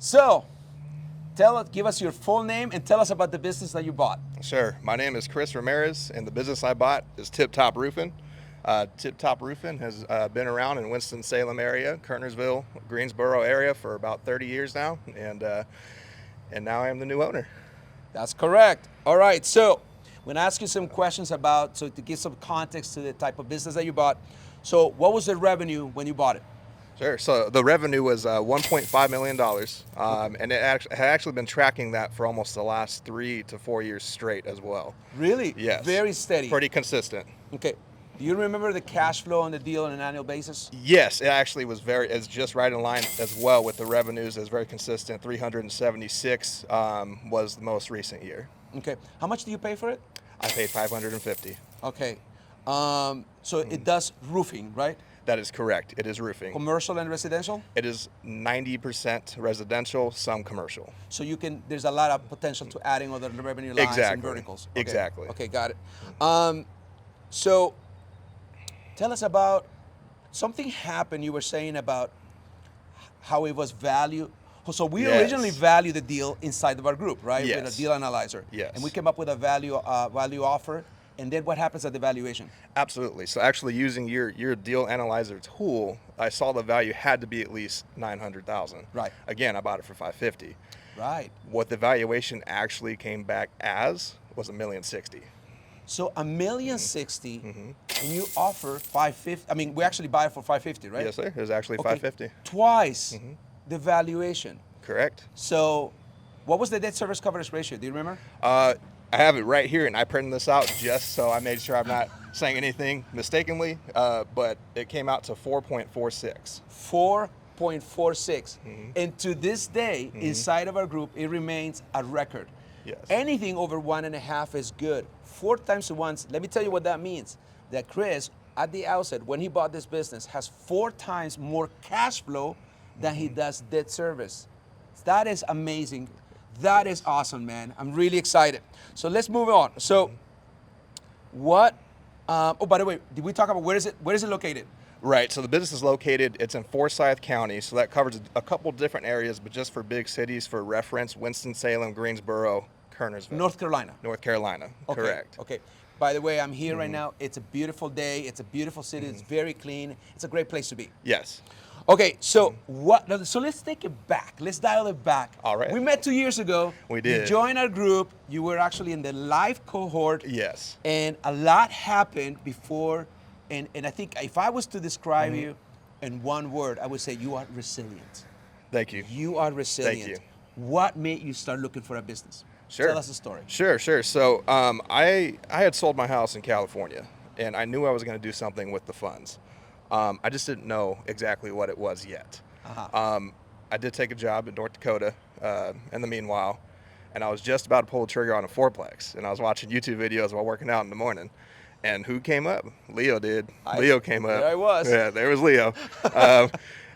So, give us your full name and tell us about the business that you bought. Sure. My name is Chris Ramirez, and the business I bought is Tip Top Roofing. Tip Top Roofing has been around in Winston-Salem area, Kernersville, Greensboro area for about 30 years now, and now I am the new owner. That's correct. All right, so I'm going to ask you some questions to give some context to the type of business that you bought. So what was the revenue when you bought it? Sure. So the revenue was $1.5 million, and it had actually been tracking that for almost the last 3 to 4 years straight as well. Really? Yes. Very steady. Pretty consistent. Okay. Do you remember the cash flow on the deal on an annual basis? Yes, it actually was it's just right in line as well with the revenues. It's very consistent. 376 was the most recent year. Okay. How much do you pay for it? I paid $550. Okay. So it does roofing, right? That is correct. It is roofing. Commercial and residential? It is 90% residential, some commercial. So there's a lot of potential to adding other revenue lines and verticals. Okay. Exactly. Okay, got it. So tell us about something happened. You were saying about how it was valued. So we originally valued the deal inside of our group, right? Yes. With a deal analyzer. Yes. And we came up with a value offer. And then what happens at the valuation? Absolutely. So actually using your deal analyzer tool, I saw the value had to be at least $900,000. Right. Again, I bought it for $550. Right. What the valuation actually came back as was $1,060,000. So $1,060,000, and you offer $550,000. I mean, we actually buy it for $550,000, right? Yes, sir. It was actually $550,000. Twice the valuation. Correct. So, what was the debt service coverage ratio? Do you remember? I have it right here, and I printed this out just so I made sure I'm not saying anything mistakenly, but it came out to 4.46. 4.46. And to this day, inside of our group, it remains a record. Yes. Anything over 1.5 is good. 4 times to 1, let me tell you what that means. That Chris, at the outset, when he bought this business, has 4 times more cash flow than he does debt service. That is amazing. That is awesome, man. I'm really excited. So let's move on. So what, oh, by the way, did we talk about where is it located? Right, so the business is located, it's in Forsyth County, so that covers a couple different areas, but just for big cities, for reference, Winston-Salem, Greensboro, Kernersville. North Carolina. North Carolina, okay. Correct. Okay. By the way, I'm here right now. It's a beautiful day. It's a beautiful city. It's very clean. It's a great place to be. Yes. Okay, so so let's take it back. Let's dial it back. All right. We met 2 years ago. We did. You joined our group. You were actually in the live cohort. Yes. And a lot happened before. And I think if I was to describe you in one word, I would say you are resilient. Thank you. You are resilient. Thank you. What made you start looking for a business? Sure. Tell us the story. Sure. So I had sold my house in California, and I knew I was going to do something with the funds. I just didn't know exactly what it was yet. I did take a job in North Dakota in the meanwhile, and I was just about to pull the trigger on a fourplex, and I was watching YouTube videos while working out in the morning. And who came up? Leo did. Leo came up. There I was. Yeah, there was Leo.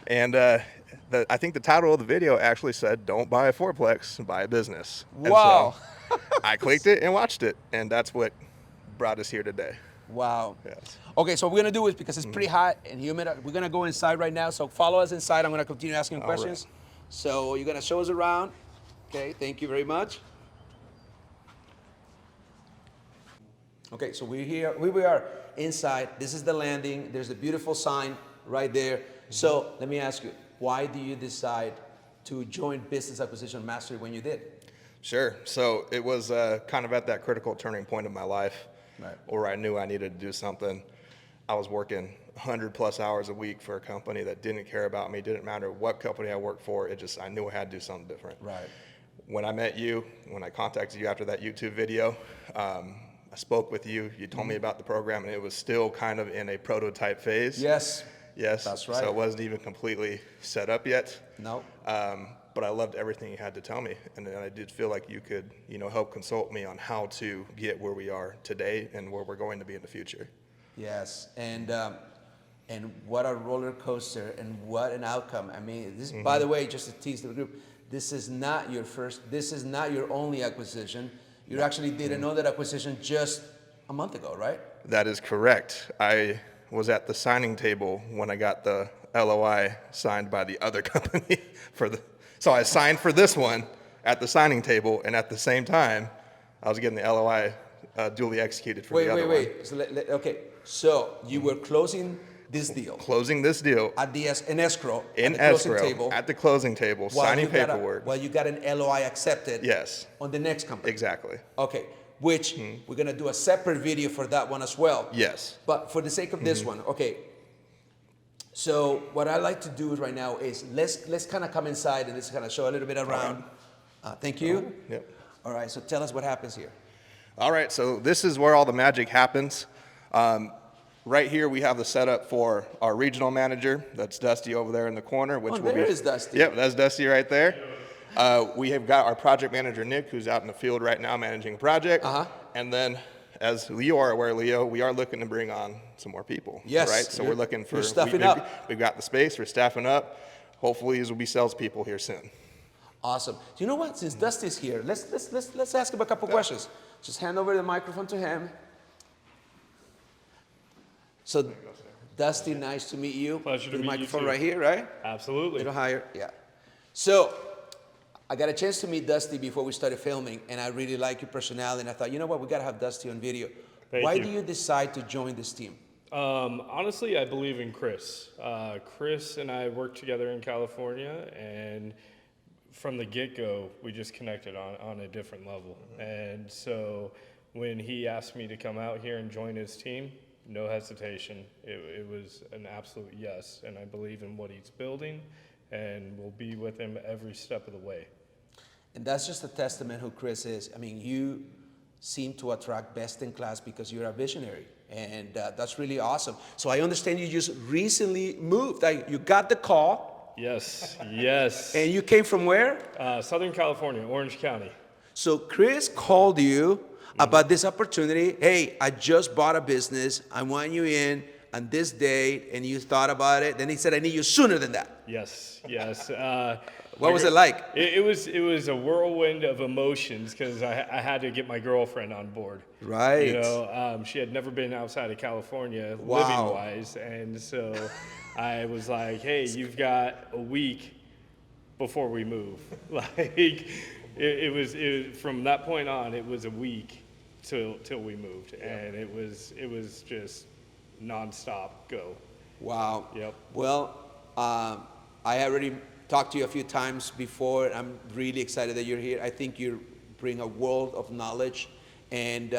And I think the title of the video actually said, "Don't buy a fourplex, buy a business." Wow. And so I clicked it and watched it, and that's what brought us here today. Wow. Yes. Okay, so what we're gonna do is, because it's pretty hot and humid, we're gonna go inside right now. So follow us inside. I'm gonna continue asking questions. Right. So you're gonna show us around. Okay, thank you very much. Okay, so we're here. We are inside. This is the landing. There's a beautiful sign right there. So let me ask you, why do you decide to join Business Acquisition Mastery when you did? Sure. So it was kind of at that critical turning point of my life, where I knew I needed to do something. I was working 100+ hours a week for a company that didn't care about me. Didn't matter what company I worked for. I knew I had to do something different. Right. When I met you, when I contacted you after that YouTube video, I spoke with you. You told me about the program, and it was still kind of in a prototype phase. Yes. Yes. That's right. So it wasn't even completely set up yet. No. But I loved everything you had to tell me, and I did feel like you could, help consult me on how to get where we are today and where we're going to be in the future. Yes, and what a roller coaster, and what an outcome. I mean, this, by the way, just to tease the group, this is not your only acquisition. You actually did another acquisition just a month ago, right? That is correct. I was at the signing table when I got the LOI signed by the other company for So I signed for this one at the signing table, and at the same time, I was getting the LOI duly executed for the other one. Wait. So okay. So you were closing this deal Closing this deal at the in escrow in at the closing escrow table, at the closing table, signing paperwork. While you got an LOI accepted. Yes. On the next company. Exactly. Okay. Which we're gonna do a separate video for that one as well. Yes. But for the sake of this one, okay. So what I like to do right now is let's kind of come inside and let's kind of show a little bit around. Thank you. Yep. All right. So tell us what happens here. All right, so this is where all the magic happens. Right here we have the setup for our regional manager. That's Dusty over there in the corner. Which there is Dusty. Yep, that's Dusty right there. We have got our project manager, Nick, who's out in the field right now managing a project. And then, as you are aware, Leo, we are looking to bring on some more people. Yes. Right, so we're looking for. You're stuffing up. We've got the space, we're staffing up. Hopefully these will be salespeople here soon. Awesome. Do you know what? Since Dusty's here, let's ask him a couple questions. Just hand over the microphone to him. So, Dusty, nice to meet you. Pleasure to the meet you microphone too. right here, right? Absolutely. Little higher, yeah. So, I got a chance to meet Dusty before we started filming, and I really like your personality, and I thought, you know what, we gotta have Dusty on video. Why do you decide to join this team? Honestly, I believe in Chris. Chris and I worked together in California, and from the get-go, we just connected on a different level. And so when he asked me to come out here and join his team, no hesitation. It was an absolute yes, and I believe in what he's building, and we'll be with him every step of the way. And that's just a testament who Chris is. I mean, you seem to attract best in class because you're a visionary, and that's really awesome. So I understand you just recently moved. Like, you got the call. Yes, yes. And you came from where? Southern California, Orange County. So Chris called you about this opportunity. Hey, I just bought a business. I want you in on this date, and you thought about it. Then he said, I need you sooner than that. Yes. What was it like? It was a whirlwind of emotions because I had to get my girlfriend on board. Right. You know, she had never been outside of California living-wise, and so I was like, hey, you've got a week before we move. Like, it was from that point on, it was a week till we moved, and it was just nonstop go. Wow. Yep. Well, I already talked to you a few times before, and I'm really excited that you're here. I think you bring a world of knowledge and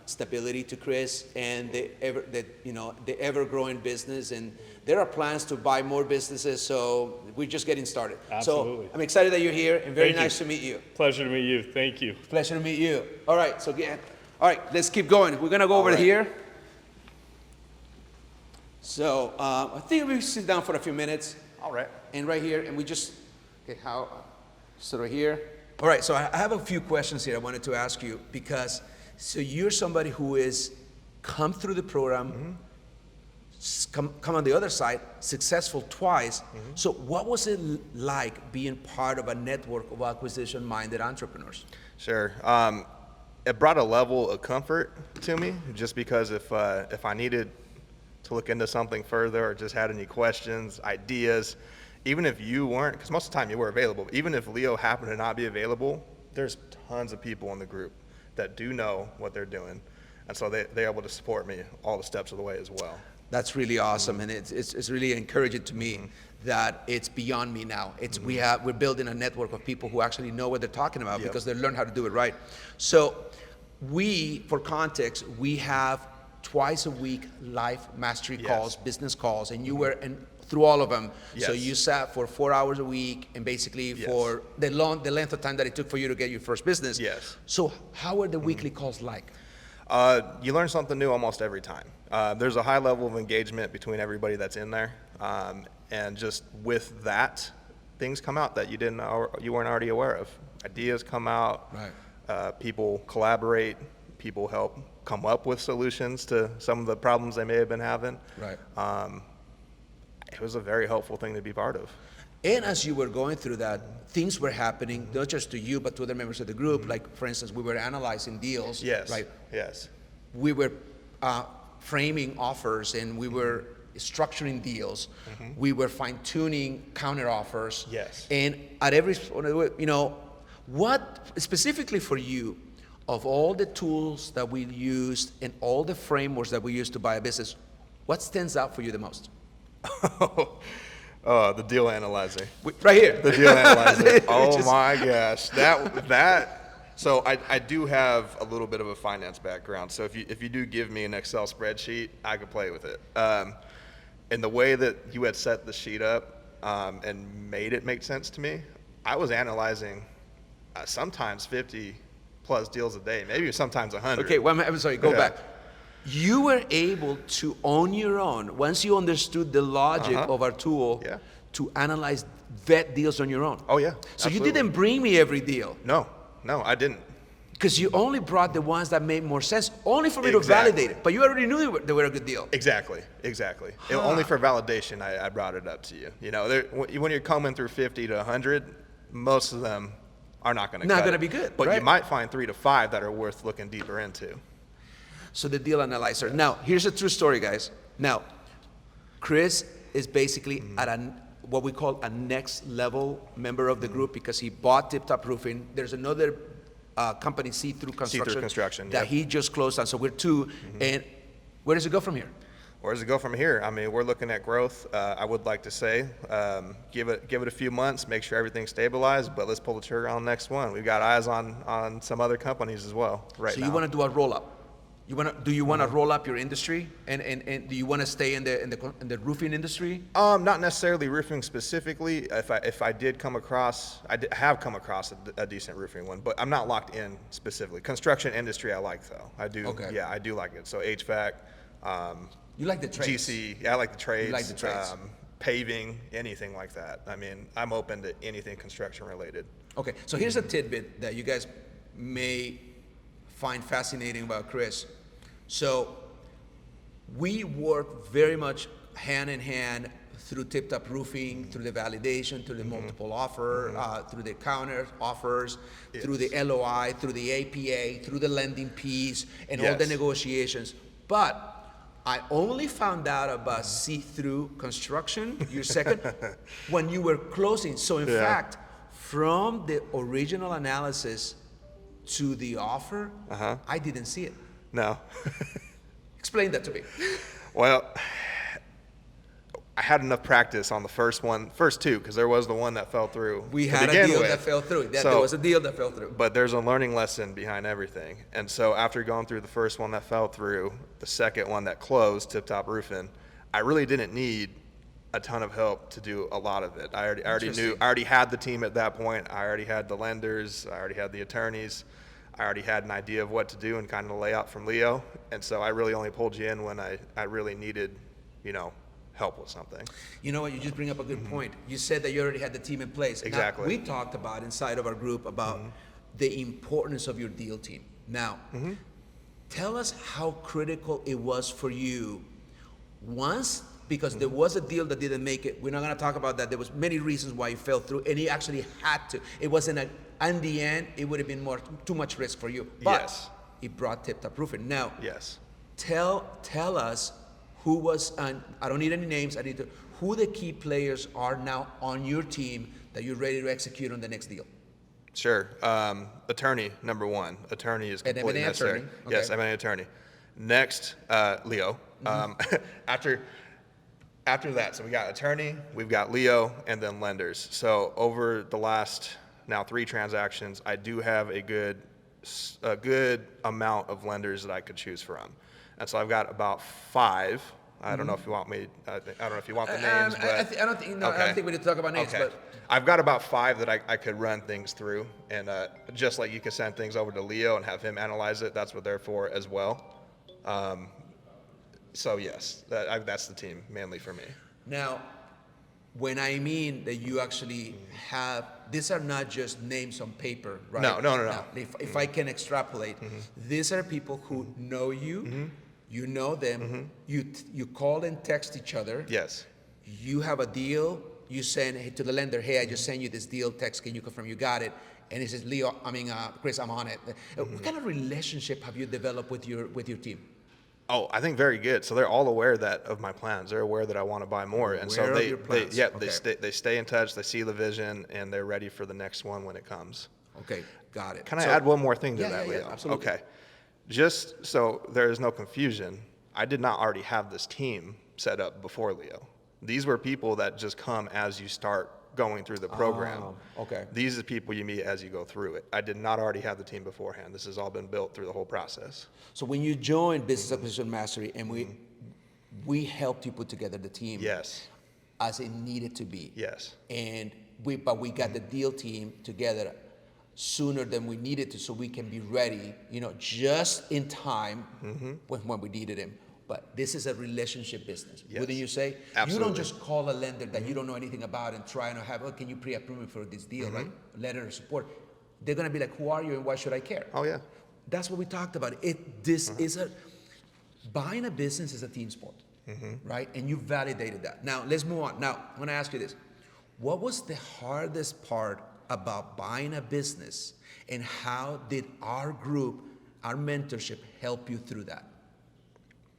stability to Chris and the ever-growing business. And there are plans to buy more businesses, so we're just getting started. Absolutely. So I'm excited that you're here, and very Thank you. nice to meet you. Pleasure to meet you. Thank you. Pleasure to meet you. All right, so all right, let's keep going. We're gonna go over here. So I think we sit down for a few minutes. All right. And right here, and we just, okay, sort of here. All right, so I have a few questions here I wanted to ask you because, so you're somebody who is come through the program, come on the other side, successful twice. So what was it like being part of a network of acquisition-minded entrepreneurs? Sure. It brought a level of comfort to me, just because if I needed to look into something further or just had any questions, ideas, even if you weren't, because most of the time you were available, even if Leo happened to not be available, there's tons of people in the group that do know what they're doing. And so they're able to support me all the steps of the way as well. That's really awesome, and it's really encouraging to me that it's beyond me now. It's we're building a network of people who actually know what they're talking about because they learn how to do it right. So for context, we have twice a week live mastery calls, business calls, and you were through all of them. So you sat for 4 hours a week, and basically for the length of time that it took for you to get your first business. So how are the weekly calls like? You learn something new almost every time. There's a high level of engagement between everybody that's in there, and just with that, things come out that you weren't already aware of. Ideas come out. People collaborate. People help come up with solutions to some of the problems they may have been having. It was a very helpful thing to be part of. And as you were going through that, things were happening, not just to you, but to other members of the group. Like, for instance, we were analyzing deals. We were framing offers, and we were structuring deals. We were fine-tuning counter offers. Yes. And at every, what specifically for you, of all the tools that we used and all the frameworks that we used to buy a business, what stands out for you the most? Oh, the deal analyzer. Right here. The deal analyzer. Oh my gosh, that. So I do have a little bit of a finance background. So if you do give me an Excel spreadsheet, I could play with it. And the way that you had set the sheet up and made it make sense to me, I was analyzing sometimes 50 plus deals a day, maybe sometimes 100. Okay, well, I'm sorry. Go back. You were able to, on your own, once you understood the logic of our tool, to analyze vet deals on your own. Oh yeah. So absolutely. you didn't bring me every deal. No, I didn't. Because you only brought the ones that made more sense, only for me to validate it. But you already knew they were a good deal. Exactly. Only for validation, I brought it up to you. You know, when you're combing through 50 to 100, most of them are not going to be good. But right? you might find 3 to 5 that are worth looking deeper into. So the deal analyzer. Now, here's a true story, guys. Now, Chris is basically at what we call a next level member of the group because he bought Tip Top Roofing. There's another company, See-Through Construction, that he just closed on. So we're 2. And where does it go from here? Where does it go from here? I mean, we're looking at growth. I would like to say, give it a few months, make sure everything's stabilized, but let's pull the trigger on the next one. We've got eyes on some other companies as well right now. So you want to do a roll-up? Do you want to roll up your industry, and do you want to stay in the roofing industry? Not necessarily roofing specifically. If I did come across, have come across a decent roofing one, but I'm not locked in specifically. Construction industry, I like though. I do. Okay. Yeah, I do like it. So HVAC. You like the trades? GC. Yeah, I like the trades. You like the trades. Paving, anything like that. I mean, I'm open to anything construction related. Okay. So here's a tidbit that you guys may find fascinating about Chris. So we work very much hand in hand through Tip Top Roofing, through the validation, through the multiple offer, through the counter offers, through the LOI, through the APA, through the lending piece, and all the negotiations. But I only found out about See-Through Construction, your second, when you were closing. So in fact, from the original analysis to the offer, I didn't see it. No. Explain that to me. Well, I had enough practice on the first 2, because there was the one that fell through. We had a deal that fell through. There was a deal that fell through. But there's a learning lesson behind everything. And so after going through the first one that fell through, the second one that closed, Tip Top Roofing, I really didn't need a ton of help to do a lot of it. I already had the team at that point. I already had the lenders. I already had the attorneys. I already had an idea of what to do and kind of lay out from Leo. And so I really only pulled you in when I really needed, help with something. You know what? You just bring up a good point. You said that you already had the team in place. Exactly. Now, we talked about inside of our group about the importance of your deal team. Now, tell us how critical it was for you once, because there was a deal that didn't make it. We're not going to talk about that. There was many reasons why it fell through, and he actually had to. It wasn't in the end, it would have been too much risk for you. But it brought Tip Top Roofing. Now, tell us who was, I don't need any names, who the key players are now on your team that you're ready to execute on the next deal. Sure. Attorney, number 1. Attorney is completely necessary. Attorney. Okay. Yes, M&A attorney. Next, Leo. After that, so we got attorney, we've got Leo, and then lenders. So over the last now 3 transactions, I do have a good amount of lenders that I could choose from. And so I've got about 5. I don't know if you want me. I don't know if you want the names. But I don't think we need to talk about names. Okay. But I've got about 5 that I could run things through, and just like you could send things over to Leo and have him analyze it. That's what they're for as well. So yes, that's the team mainly for me. Now, when I mean that you actually have, these are not just names on paper, right? No. Now, if I can extrapolate, these are people who know you, you know them, you call and text each other. Yes. You have a deal, you send to the lender, hey, I just sent you this deal, text, can you confirm you got it? And he says, Chris, I'm on it. What kind of relationship have you developed with your team? Oh, I think very good. So they're all aware of my plans. They're aware that I want to buy more, and so Aware of your plans. they stay in touch. They see the vision, and they're ready for the next one when it comes. Okay, got it. Can I add one more thing to Yeah, that, yeah, Leo? absolutely. Okay. Just so there is no confusion, I did not already have this team set up before Leo. These were people that just come as you start going through the program. Okay. These are the people you meet as you go through it. I did not already have the team beforehand. This has all been built through the whole process. So when you joined Business Acquisition Mastery, and we helped you put together the team, Yes. as it needed to be. Yes. And we got the deal team together sooner than we needed to, so we can be ready, just in time when we needed him. But this is a relationship business, Yes. wouldn't you say? Absolutely. You don't just call a lender that you don't know anything about and try and have, can you pre-approve me for this deal, right? Letter of support. They're gonna be like, who are you and why should I care? Oh, yeah. That's what we talked about. Buying a business is a team sport, right? And you validated that. Now, let's move on. Now, I'm gonna ask you this. What was the hardest part about buying a business, and how did our group, our mentorship, help you through that?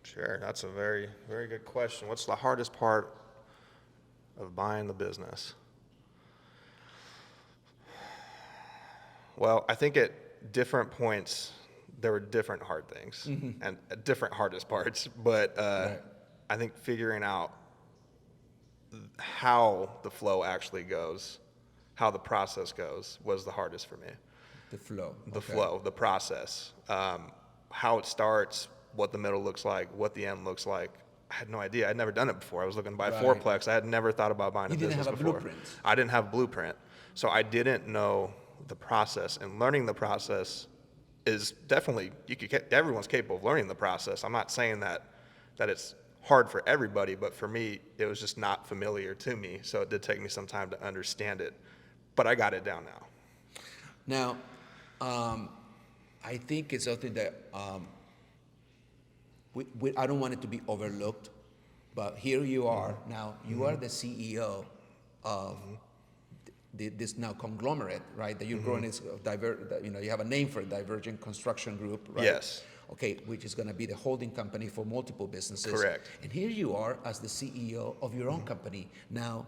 Sure. That's a very, very good question. What's the hardest part of buying the business? Well, I think at different points, there were different hard things and different hardest parts. But Right. I think figuring out how the flow actually goes, how the process goes, was the hardest for me. The flow. The Okay. flow, the process, how it starts, what the middle looks like, what the end looks like. I had no idea. I'd never done it before. I was looking to buy Right. fourplex. I had never thought about buying You a didn't business have a before. blueprint. I didn't have a blueprint. So I didn't know the process. And learning the process is definitely, everyone's capable of learning the process. I'm not saying that it's hard for everybody, but for me, it was just not familiar to me. So it did take me some time to understand it. But I got it down now. Now, I think it's something that I don't want it to be overlooked, but here you are now. You are the CEO of this now conglomerate, right? That you're growing is you have a name for it, Divergent Construction Group, right? Yes. Okay, which is going to be the holding company for multiple businesses. Correct. And here you are as the CEO of your own company. Now,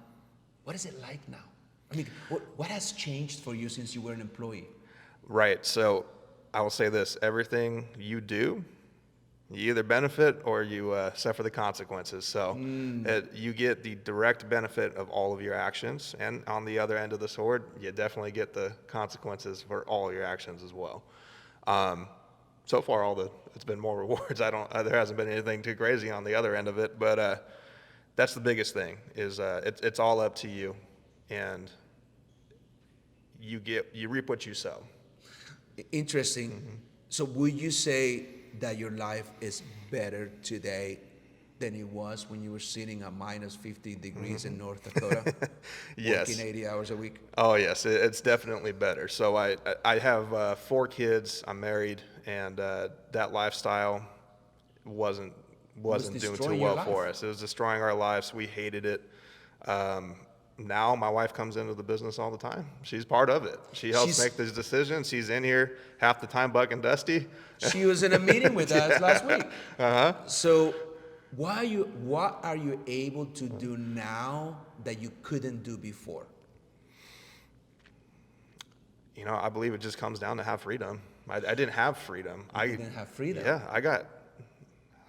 what is it like now? I mean, what has changed for you since you were an employee? Right. So I will say this, everything you do, you either benefit or you suffer the consequences. So you get the direct benefit of all of your actions. And on the other end of the sword, you definitely get the consequences for all your actions as well. So far, it's been more rewards. There hasn't been anything too crazy on the other end of it. But that's the biggest thing is it's all up to you. And you reap what you sow. Interesting. So would you say that your life is better today than it was when you were sitting at minus 50 degrees in North Dakota? Yes. Working 80 hours a week? Oh, yes. It's definitely better. So I have 4 kids. I'm married, and that lifestyle wasn't doing too destroying your well for life. us. It was destroying our lives. We hated it. Now my wife comes into the business all the time. She's part of it. She helps make these decisions. She's in here half the time bucking Dusty. She was in a meeting with us last week. So what are you able to do now that you couldn't do before? I believe it just comes down to have freedom. I didn't have freedom. You didn't have freedom. Yeah, I don't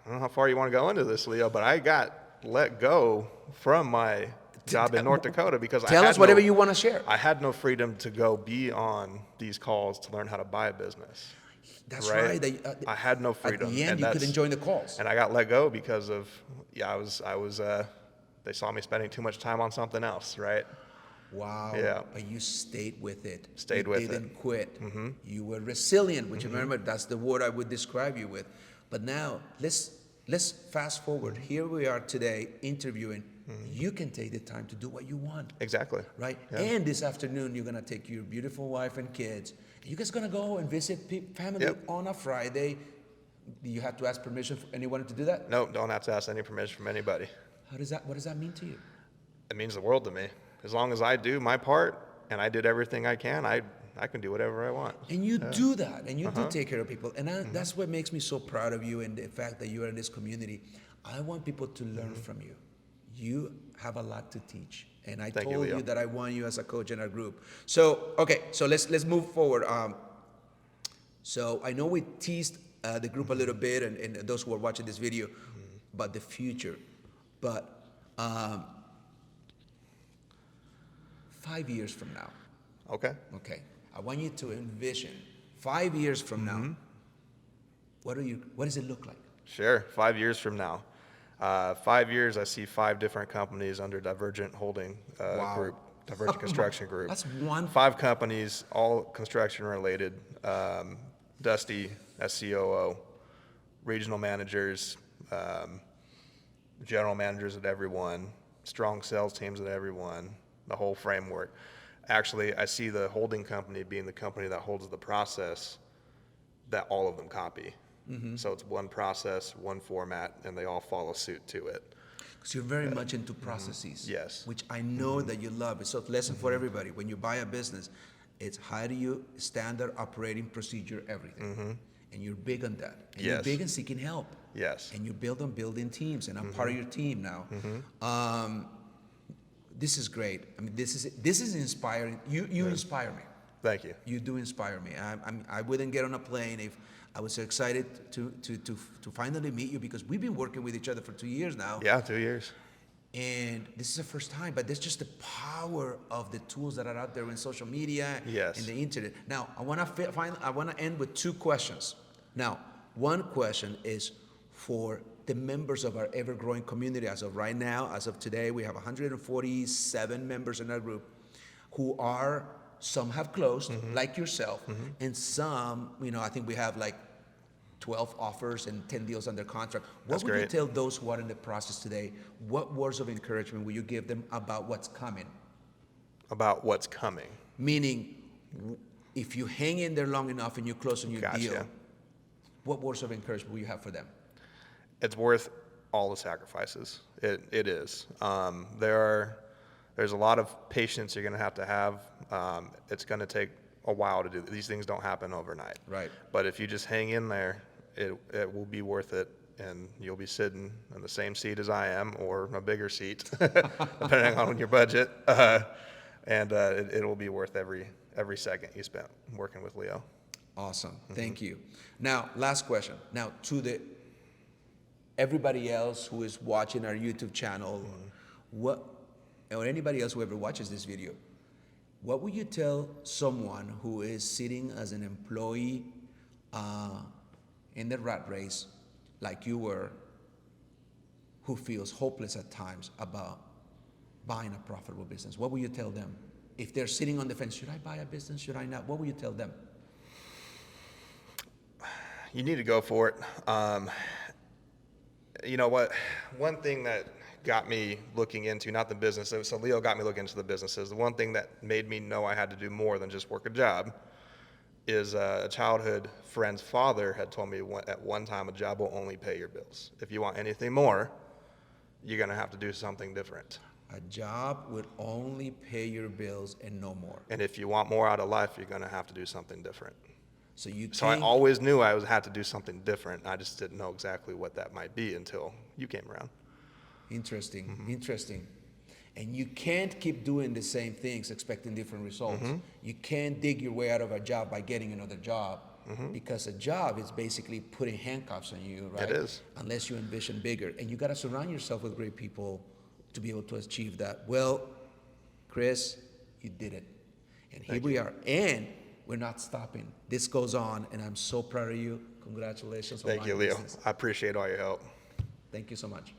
know how far you want to go into this, Leo, but I got let go from my job in North Dakota because Tell us whatever you want to share. I had no freedom to go be on these calls to learn how to buy a business. That's right. I had no freedom. At the end, you couldn't join the calls. And I got let go because of, they saw me spending too much time on something else, right? Wow. Yeah. But you stayed with it. Stayed with it. You didn't quit. You were resilient, which remember, that's the word I would describe you with. But now, let's fast forward. Here we are today interviewing. You can take the time to do what you want. Exactly. Right? Yeah. And this afternoon, you're going to take your beautiful wife and kids. You guys going to go and visit family on a Friday. Do you have to ask permission for anyone to do that? No, don't have to ask any permission from anybody. What does that mean to you? It means the world to me. As long as I do my part and I did everything I can, I I can do whatever I want. And you do that, and you do Uh-huh. take care of people. And that's what makes me so proud of you and the fact that you are in this community. I want people to learn from you. You have a lot to teach. And I Thank you, told Leo. you that I want you as a coach in our group. So, okay, so let's move forward. So I know we teased the group a little bit, and those who are watching this video, about the future. But 5 years from now, Okay. okay, I want you to envision 5 years from now. What does it look like? Sure. 5 years from now. 5 years, I see 5 different companies under Divergent Holding Group, Divergent Construction Group. That's one. 5 companies, all construction related. Dusty, SCOO, regional managers, general managers at every one, strong sales teams at every one, the whole framework. Actually, I see the holding company being the company that holds the process that all of them copy. So it's one process, one format, and they all follow suit to it. Because you're very much into processes. Yes. Which I know that you love. So lesson for everybody. When you buy a business, it's how do you standard operating procedure everything. And you're big on that. And you're Yes. big on seeking help. Yes. And you build on building teams. And I'm part of your team now. This is great. I mean, this is inspiring. You inspire me. Thank you. You do inspire me. I wouldn't get on a plane if I was so excited to finally meet you, because we've been working with each other for 2 years now. Yeah, 2 years. And this is the first time, but there's just the power of the tools that are out there in social media Yes. and the internet. Now, I want to end with 2 questions. Now, one question is for the members of our ever-growing community. As of right now, as of today, we have 147 members in our group who are, some have closed, like yourself, and some, I think we have like 12 offers and 10 deals under contract. What That's would you great. tell those who are in the process today? What words of encouragement will you give them about what's coming? About what's coming. Meaning, if you hang in there long enough and you close on your Gotcha. deal, what words of encouragement will you have for them? It's worth all the sacrifices. It is. There's a lot of patience you're going to have. It's going to take a while to do. These things don't happen overnight. Right. But if you just hang in there, it will be worth it, and you'll be sitting in the same seat as I am, or a bigger seat, depending on your budget. And it will be worth every second you spent working with Leo. Awesome. Thank you. Now, last question. Now, to everybody else who is watching our YouTube channel, or anybody else who ever watches this video, what would you tell someone who is sitting as an employee in the rat race, like you were, who feels hopeless at times about buying a profitable business? What would you tell them? If they're sitting on the fence, should I buy a business? Should I not? What would you tell them? You need to go for it. You know what? One thing that got me looking into, not the business, so Leo got me looking into the businesses. The one thing that made me know I had to do more than just work a job is a childhood friend's father had told me at one time, a job will only pay your bills. If you want anything more, you're going to have to do something different. A job would only pay your bills and no more. And if you want more out of life, you're going to have to do something different. So you So I can't- always knew I had to do something different. I just didn't know exactly what that might be until you came around. Interesting, interesting. And you can't keep doing the same things expecting different results. You can't dig your way out of a job by getting another job, because a job is basically putting handcuffs on you, right? It is. Unless you envision bigger. And you got to surround yourself with great people to be able to achieve that. Well, Chris, you did it. And here we are. And we're not stopping. This goes on, and I'm so proud of you. Congratulations on Thank you, buying Leo. business. I appreciate all your help. Thank you so much.